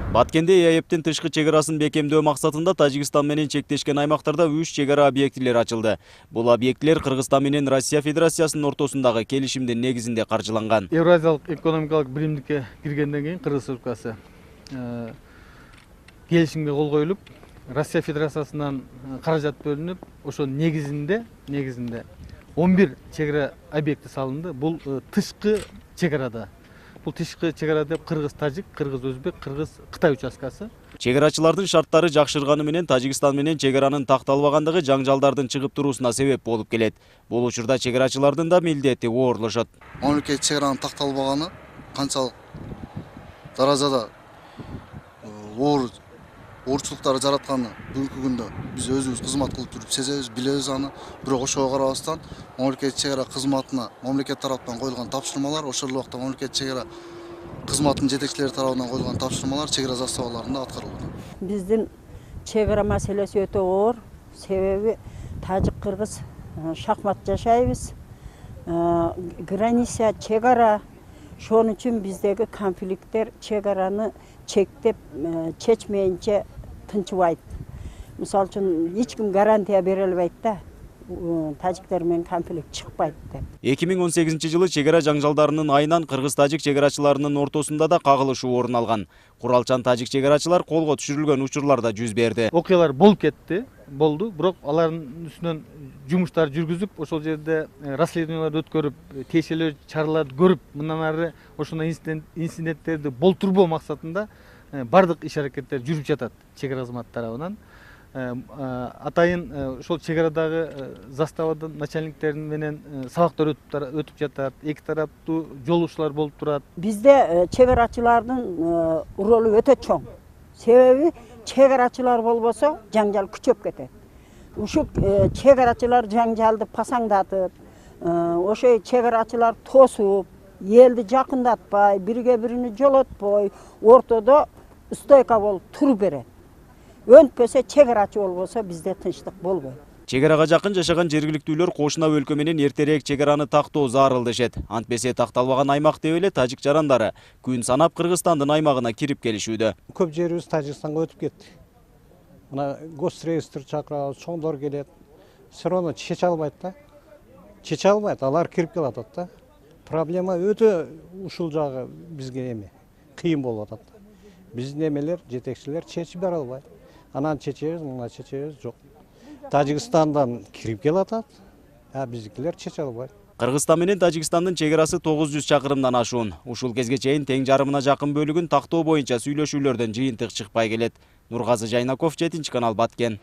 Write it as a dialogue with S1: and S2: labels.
S1: Баткенде ЕАЭПтин тышкы чегарасын бекемдөө максатында Тажикстан менен чектешкен аймактарда 3 чегара объектилери ачылды. Бул объектилер Кыргызстан менен Россия Федерациясынын ортосундагы келишимдин негизинде каржыланган.
S2: Евразиялык экономикалык биримдикке киргенден кийин Кыргыз Республикасы келишимге кол коюлуп, Россия Федерациясынан каражат бөлүнүп, ошонун негизинде 11 чегара объекти салынды. Бул тышкы чегарада. Бул тышкы чегара деп Кыргыз-Тажик, Кыргыз-Өзбек, Кыргыз-Кытай участкасы.
S1: Чегарачылардын шарттары жакшырганы менен Тажикстан менен чегаранын такталбагандыгы жаңжалдардын чыгып туруусуна себеп болуп келет. Бул учурда чегарачылардын да милдети оорлошот.
S3: Мамлекет чегаранын такталбаганы канчалык даражада оорчулуктарды жаратканы бүгүнкү күндө биз өзүбүз кызмат кылып жүрүп сезебиз, билебиз аны. Бирок ошого карабастан мамлекет чегара кызматына мамлекет тараптан коюлган тапшырмалар, ошол убакта мамлекет чегара кызматынын жетекчилери тарабынан коюлган тапшырмалар чегара заставаларында аткарылды.
S4: Биздин чегара маселеси өтө оор. Себеби Тажик-Кыргыз шахмат жашайбыз. Граница чегара. Шон үчүн биздеги конфликттер чегараны чектеп чечмейинче тынчыбайт. Мисалы үчүн эч ким гарантия бере албайт да. Тажиктер менен конфликт чыкпайт деп.
S1: 2018-жылы чегара жаңжалдарынын айынан Кыргыз-Тажик чегарачыларынын ортосунда да кагылышуу орун алган. Куралчан тажик чегарачылар колго түшүрүлгөн учурлар да жүз берди.
S2: Окуялар болуп кетти, болду, бирок алардын үстүнөн жумуштар жүргүзүп, ошол жерде расследованиялар өткөрүп, тиешелүү чараларды көрүп, мындан ары ошондой инциденттерди болтурбоо максатында бардык иш-аракеттер жүрүп жатат чегара кызматы тарабынан. Атайын ошол чегарадагы заставадын начальниктерин менен сабактар өтүп жатат, эки тараптуу жолугушуулар болуп турат.
S4: Бизде чегарачылардын ролу өтө чоң. Себеби чегарачылар болбосо жаңжал күчөп кетет. Ушул чегарачылар жаңжалды пасаңдатып, ошо чегарачылар тосуп, элди жакындатпай, бирге бирини жолотпой, ортодо стойка болуп тур берет. Өнтпөсө чегарачы болбосо бизде тынчтык болбойт.
S1: Чегарага жакын жашаган жергиликтүүлөр кошуна өлкө менен эртерээк чегараны тактоо зарыл дешет. Антпесе такталбаган аймак деп эле тажик жарандары күн санап Кыргызстандын аймагына кирип келишүүдө.
S5: Көп жерибиз Тажикстанга өтүп кетти. Мына госреестр чакырабыз, чоңдор келет. Все равно чече албайт да. Чече албайт, алар кирип келатат да. Проблема өтө ушул жагы бизге эми кыйын болуп атат. Биздин эмелер, жетекчилер чечип бере албайт. Анан чечебиз, мына чечебиз жок. Тажикстандан кирип келатат, биздикилер чече албайт.
S1: Кыргызстан менен Тажикстандын чегарасы 900 чакырымдан ашуун. Ушул кезге чейин тең жарымына жакын бөлүгүн тактоо боюнча сүйлөшүүлөрдөн жыйынтык чыкпай келет. Нургазы Жайнаков, 7 канал, Баткен.